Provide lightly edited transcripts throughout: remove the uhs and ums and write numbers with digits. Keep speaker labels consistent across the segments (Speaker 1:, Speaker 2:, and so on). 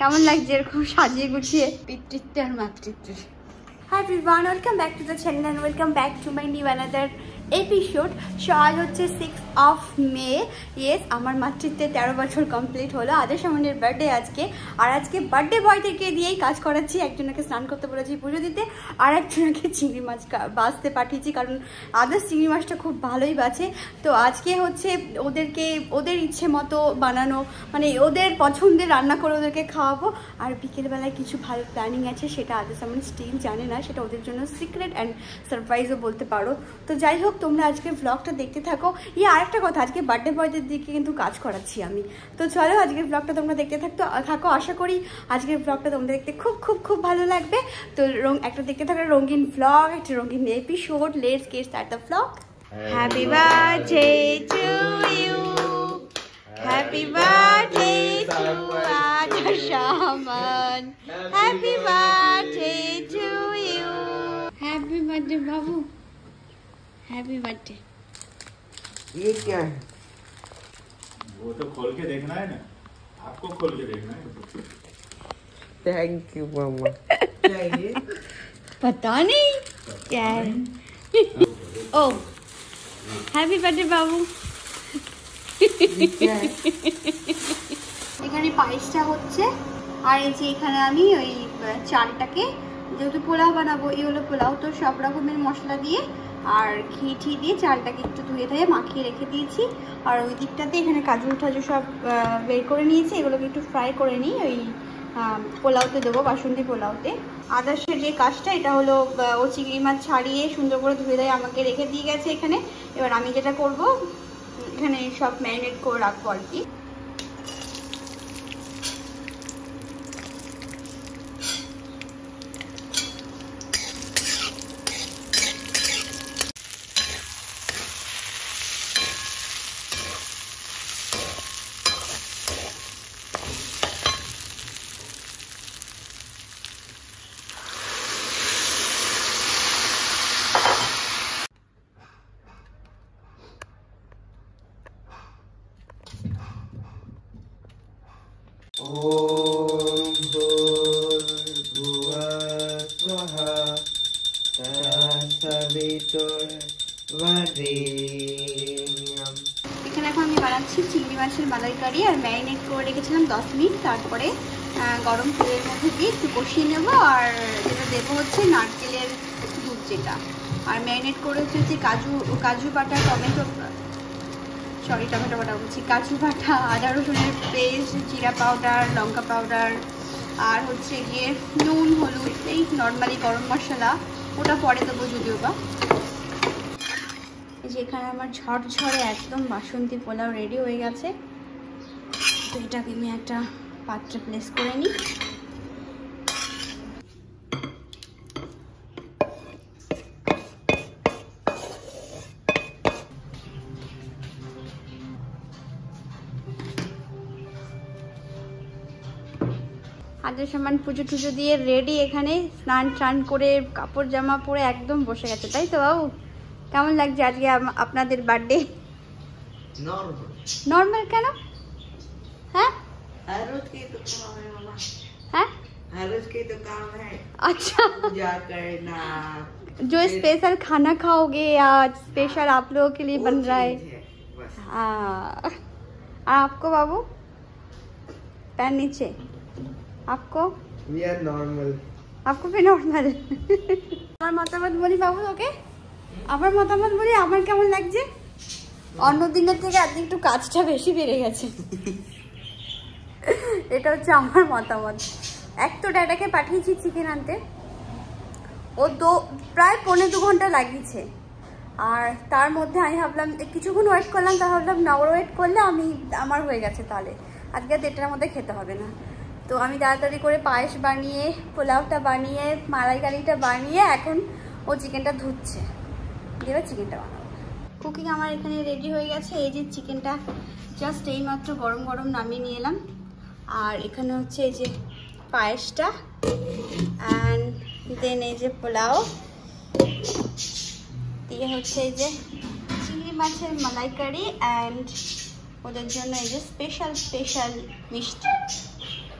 Speaker 1: কেমন লাগছে এরকম সাজিয়ে গুছিয়ে পিতৃত্বে আর মাতৃত্বে? Hi everyone, welcome back to the channel and welcome back to my new another episode. So আজ হচ্ছে 6 মে। ইয়েস, আমার মাতৃত্বে 13 বছর কমপ্লিট হলো। আদেশ আমাদের বার্থডে আজকে, আর আজকে বার্থডে বয় থেকে দিয়েই কাজ করাচ্ছি। একজনকে স্নান করতে বলেছি পুজো দিতে, আর একজনকে চিংড়ি মাছ বাছতে পাঠিয়েছি, কারণ আদার্স চিংড়ি মাছটা খুব ভালোই বাছে। তো আজকে হচ্ছে ওদেরকে ওদের ইচ্ছে মতো বানানো, মানে ওদের পছন্দের রান্না করে ওদেরকে খাওয়াবো। আর বিকেলবেলায় কিছু ভালো প্ল্যানিং আছে, সেটা আদার্স আমার স্টিল জানে না, সেটা ওদের জন্য সিক্রেট অ্যান্ড সারপ্রাইজও বলতে পারো। তো যাই হোক, তোমরা আজকে ব্লগটা দেখতে থাকো। আরেকটা কথা, আজকে বার্থডে বয়দের দিকে কিন্তু কাজ করাচ্ছি আমি। তো চলো আজকের ব্লগটা তোমরা দেখতে থাকো। আশা করি আজকের ব্লগটা তোমরা দেখতে খুব খুব খুব ভালো লাগবে। তো একটা দেখতে থাকো রঙিন ব্লগ, একটা রঙিন episode. Let's get start the blog. Happy birthday to you, happy birthday to আদর্শামান, happy birthday to you. Happy birthday बाबू, हैप्पी बर्थडे।
Speaker 2: ये क्या है?
Speaker 3: वो तो खोल के देखना है ना, आपको खोल के देखना है।
Speaker 2: थैंक यू मामा। क्या है ये?
Speaker 1: पता नहीं क्या है। ओ हैप्पी बर्थडे बाबू। এখানে পায়েসটা হচ্ছে, আর এই যে এখানে আমি ওই চালটাকে, যেহেতু পোলাও বানাবো, এই হলো পোলাও, তো সব রকমের মশলা দিয়ে আর ঘি দিয়ে চালটাকে একটু ধুয়ে মাখিয়ে রেখে দিয়েছি। আর ওই দিকটাতে এখানে কাজু টাজু সব বের করে নিয়েছি, এগুলোকে একটু ফ্রাই করে নিই, ওই পোলাওতে দেবো, বাসন্তী পোলাওতে। আদার্সের যে কাজটা, এটা হলো ও চিংড়ি মাছ ছাড়িয়ে সুন্দর করে ধুয়ে আমাকে রেখে দিয়ে গেছে এখানে। এবার আমি যেটা করব, এখানে সব ম্যারিনেট করে রাখবো আর কি। এখানে এখন আমি বানাচ্ছি চিংড়ি মাছের মালাইকারি, আর ম্যারিনেট করে রেখেছিলাম 10 মিনিট। তারপরে গরম তেলের মধ্যে দিয়ে একটু কষিয়ে নেবো। আর যেটা দেবো হচ্ছে নারকেলের দুধ যেটা, আর ম্যারিনেট করে হচ্ছে কাজু বাটা, টমেটো বাটা বলছি, কাজু বাটা, আদা রসুনের পেস্ট, জিরা পাউডার, লঙ্কা পাউডার, আর হচ্ছে গিয়ে নুন, হলুদ, এই নর্মালি গরম মশলা, ওটা পরে দেবো যদিও বা। যেখানে আমার ঝরঝরে একদম বাসন্তী পোলাও রেডি হয়ে গেছে। তো এটাকে আমি একটা পাত্রে প্লেস করে নিই। আজকে সামান পুজো টুজো দিয়ে রেডি, এখানে স্নান টান করে কাপড় জামা পরে একদম বসে গেছে, তাই তো বাবু? কেমন লাগছে আজকে আপনাদের বার্থডে? নর্মাল কেন? হ্যাঁ হ্যাঁ, अच्छा जो स्पेशल खाना खाओगे आज, स्पेशल आप लोगों के लिए बन रहा है। हाँ, आपको बाबू पैर नीचे, आपको
Speaker 2: We are normal.
Speaker 1: आपको भी नॉर्मल। আমার মতামত বলি বাবু, ওকে আমার মতামত বলি, আমার কেমন লাগছে? অন্য দিনের থেকে আজকে একটু কাজটা বেশি বেড়ে গেছে, এটা হচ্ছে আমার মতামত। এক তো ড্যাডাকে পাঠিয়েছি চিকেন আনতে, ও প্রায় 1.5-2 ঘন্টা লাগিয়েছে। আর তার মধ্যে আমি ভাবলাম কিছুক্ষণ ওয়েট করলাম, তা ভাবলাম না, ওর ওয়েট করলে আমার হয়ে গেছে, তাহলে আজকে 1:30টার মধ্যে খেতে হবে না। তো আমি তাড়াতাড়ি করে পায়েস বানিয়ে, পোলাওটা বানিয়ে, মালাইকারিটা বানিয়ে, এখন ও চিকেনটা ধুচ্ছে, দিয়ে চিকেনটা বানাবো। কুকিং আমার এখানে রেডি হয়ে গেছে। এই যে চিকেনটা জাস্ট এইমাত্র গরম গরম নামিয়ে নিয়ে এলাম। আর এখানে হচ্ছে এই যে পায়েসটা, অ্যান্ড দেন এই যে পোলাও দিয়ে হচ্ছে এই যে চিংড়ি মাছের মালাইকারি, অ্যান্ড ওদের জন্য এই যে স্পেশাল স্পেশাল মিষ্টি।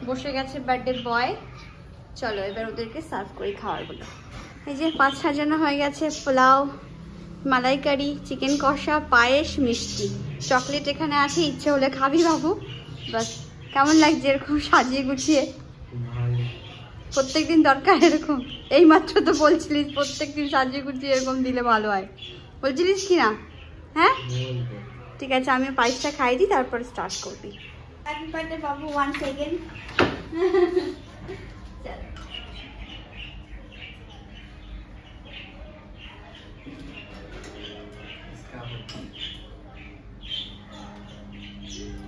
Speaker 1: বসে গেছে বার্থডে বয়, চলো এবার ওদেরকে সার্ভ করি খাবারগুলো। এই যে পাঁচ সাজানো হয়ে গেছে, পোলাও, মালাইকারি, চিকেন কষা, পায়েস, মিষ্টি, চকলেট এখানে আছে, ইচ্ছে হলে খাবি বাবু। বাস কেমন লাগছে এরকম সাজিয়ে গুছিয়ে? প্রত্যেকদিন দরকার এরকম? এই মাত্র তো বলছিলিস প্রত্যেকদিন সাজিয়ে গুছিয়ে এরকম দিলে ভালো হয়, বলছিলিস কি না? হ্যাঁ ঠিক আছে, আমি পায়েসটা খাই দিই তারপরে স্টার্ট করবি। হ্যাপি বার্থডে বাবু, 1 সেকেন্ড।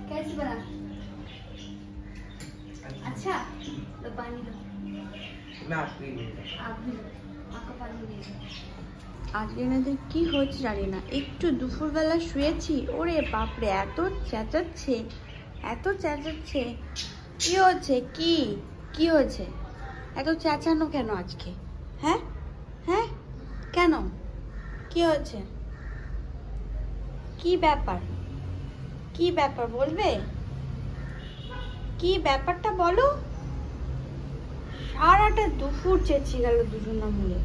Speaker 1: कैसे बना? अच्छा तो पानी लो,
Speaker 2: मैं आपको ही दूंगा।
Speaker 1: आप भी लो, आपका पानी दे दो। আজকে এনাদের কি হচ্ছে জানি না, একটু দুপুরবেলা শুয়েছি, ওরে বাপরে এত চেঁচাচ্ছে, এত চেঁচাচ্ছে। কি হচ্ছে? কি কি হয়েছে? এত চেঁচানো কেন আজকে? হ্যাঁ হ্যাঁ কেন? কি হচ্ছে? কি ব্যাপার? কি ব্যাপার বলবে? কি ব্যাপারটা বলো। সারাটা দুপুর চেঁচিয়ে গেল দুজনা মিলে।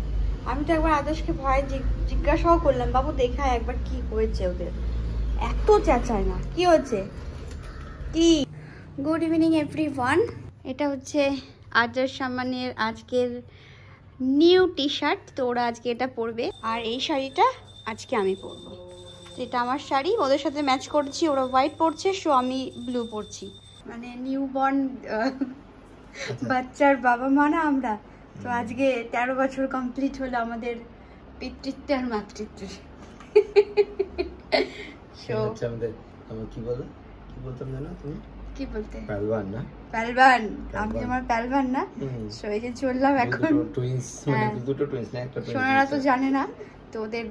Speaker 1: আমি তো একবার আদেশকে ভয়ে জিজ্ঞাসাও করলাম, বাবু দেখা একবার কি হয়েছে ওদের, এত চেঁচায় না। কি হচ্ছে? কি? Good evening everyone. এটা হচ্ছে আজার সামানের আজকের নিউ টি শার্ট, তো ওরা আজকে এটা পরবে, আর এই শাড়িটা আজকে আমি পরবো। এটা আমার শাড়ি, ওদের সাথে ম্যাচ করছি, ওরা হোয়াইট পরছে, সো আমি ব্লু পরছি। মানে নিউ বর্ন বাচ্চার বাবা মা না আমরা, তো আজকে 13 বছর কমপ্লিট হলো আমাদের পিতৃত্ব আর মাতৃত্বের।
Speaker 2: কি বলো, কি বলতাম জানো তুমি?
Speaker 1: কি বলতে?
Speaker 2: পালবান না?
Speaker 1: পালবান, আমি আমার পালবান না। সো এই যে চললাম এখন,
Speaker 2: টুইনস, মানে দুটো টুইনস না, একটা টুইনস।
Speaker 1: সোনারা তো জানে না, তো ওদের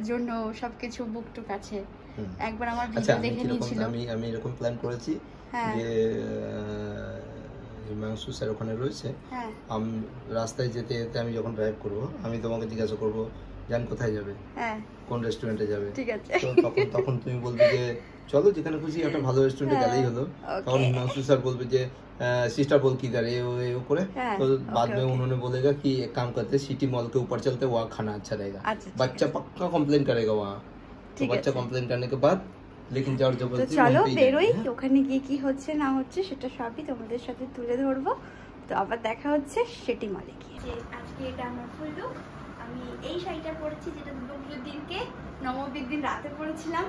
Speaker 1: জন্য সবকিছু বুক টুক আছে। একবার আমার ভিডিও দেখে নিয়েছিল।
Speaker 2: আমি এরকম প্ল্যান করেছি যে হিমাংশু স্যার ওখানে রয়েছে, আমি রাস্তায় যেতে যেতে আমি যখন ড্রাইভ করব আমি তোমাকে জিজ্ঞাসা করব জান কোথায় যাবে, কোন রেস্টুরেন্টে যাবে,
Speaker 1: ঠিক আছে?
Speaker 2: তো তখন তুমি বলবে যে চলো যেখানে খুশি একটা ভালো রেস্টুরেন্টে গেলেই হলো। তখন হিমাংশু স্যার বলবে যে सिस्टर बोल किधर है वो करे, तो बाद में उन्होंने बोलेगा कि एक काम करते सिटी मॉल के ऊपर चलते, वहाँ खाना अच्छा रहेगा। बच्चा पक्का कंप्लेन करेगा वहाँ, तो बच्चा कंप्लेन करने के बाद लेकिन জোর জবরদস্তি
Speaker 1: চলো বেরোই, ওখানে গিয়ে কি হচ্ছে না হচ্ছে সেটা সবই তোমাদের সাথে তুলে ধরবো। তো আবার দেখা হচ্ছে সিটি মলে গিয়ে। আজকে এটা আমার ফুল লুক। আমি এই শাড়িটা পরেছি যেটা দুর্গাপুজোর দিনকে নবমীর দিন রাতে পরেছিলাম,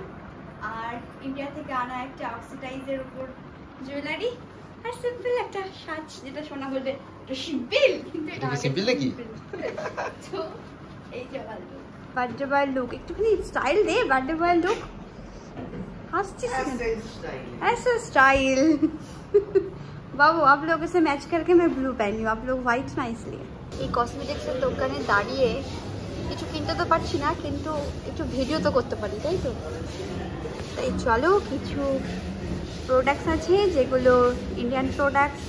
Speaker 1: আর ইন্ডিয়া থেকে আনা একটা অক্সিডাইজের উপর জুয়েলারি, আর সিম্পল একটা সাজ, যেটা সোনা বলবে এটা সিম্পল, কিন্তু এটা
Speaker 2: সিম্পল নাকি?
Speaker 1: তো এই যে বার্থডে বয় লুক, একটুখানি স্টাইল দে বার্থডে বয় লুক। ऐसा स्टाइल बाबू, आप लोगों से मैच करके मैं ब्लू पहनी हूँ, आप लोग व्हाइट ना, इसलिए। এই কসমেটিক্সের দোকানে দাঁড়িয়ে কিছু কিনতে তো পারছি না, কিন্তু একটু ভিডিও তো করতে পারি, তাই তো? তাই চলো কিছু প্রোডাক্টস আছে যেগুলো ইন্ডিয়ান প্রোডাক্টস,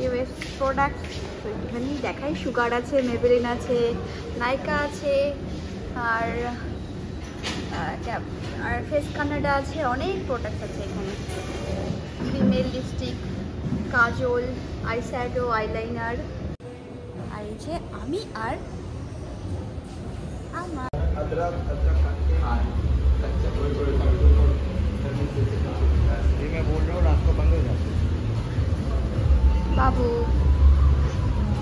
Speaker 1: ইউএস প্রোডাক্টস, তো একটুখানি দেখাই। সুগার আছে, মেবেলিন আছে, নাইকা আছে, আর ফেস কানাডা আছে, অনেক প্রোডাক্ট আছে এখানে। ফিমেল লিপস্টিক, কাজল, আইশ্যাডো, আইলাইনার, আর এই যে আমি আর আমার বাবু।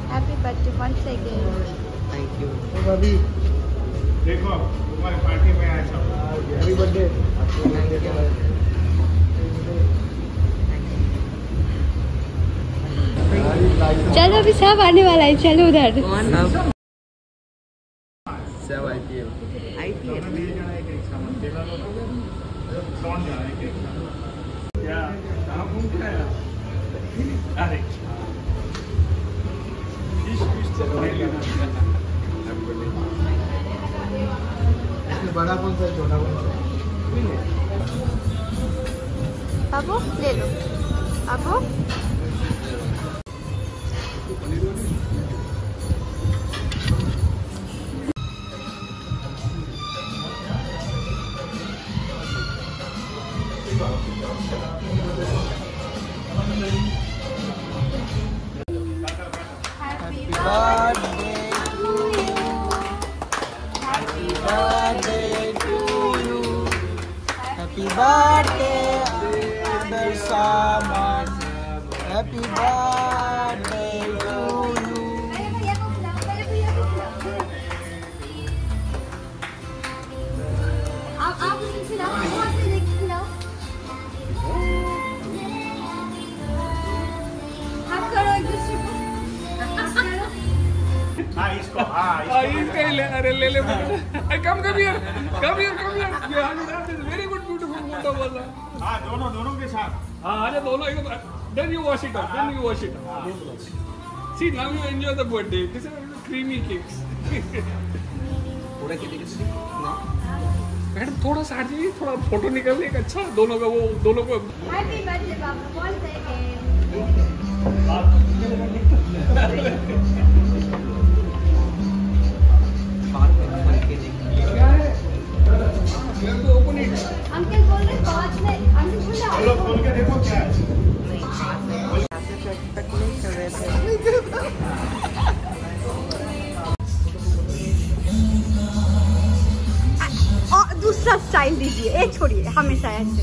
Speaker 1: Happy birthday once again।
Speaker 2: Thank you भाभी।
Speaker 3: देखो तुम्हारी पार्टी में आया सब।
Speaker 2: Happy birthday.
Speaker 1: चलो अभी सब आने वाला है, चलो उधर।
Speaker 2: सब आईपीएल
Speaker 3: अरे
Speaker 2: बड़ा कौन सा छोटा कौन सा?
Speaker 1: बाबू ले लो, बाबू।
Speaker 3: Thank you.
Speaker 1: Happy birthday to you. Happy birthday to you.
Speaker 4: Happy birthday, dear Saman. Happy birthday to you.
Speaker 1: आप उसे खिलाओ, वहाँ से लेके खिलाओ। आप करो एक दूसरे को।
Speaker 3: हाँ इसको
Speaker 5: इसका ही ले, अरे ले ले come here very good beautiful photo वाला।
Speaker 3: हाँ दोनों के साथ।
Speaker 5: हाँ अरे दोनों एक then you wash it out see now you enjoy the birthday this is creamy cakes
Speaker 2: पूरा के देखे ना
Speaker 5: मैडम थोड़ा सा हट जाइए थोड़ा फोटो निकालने एक अच्छा दोनों का वो दोनों को
Speaker 1: हैप्पी बर्थडे बाबू बोल सेकंड
Speaker 5: क्या है तो ओपन इट
Speaker 1: अंकल बोल रहे पांच में अंकल बोल रहे
Speaker 3: चलो खोल के देखो क्या है।
Speaker 1: दूसरा स्टाइल दीजिए एक छोड़िए हमेशा ऐसे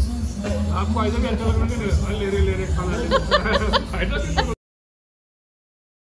Speaker 5: आपको ऐसा भी अच्छा लग रहा है ले रहे खाना ले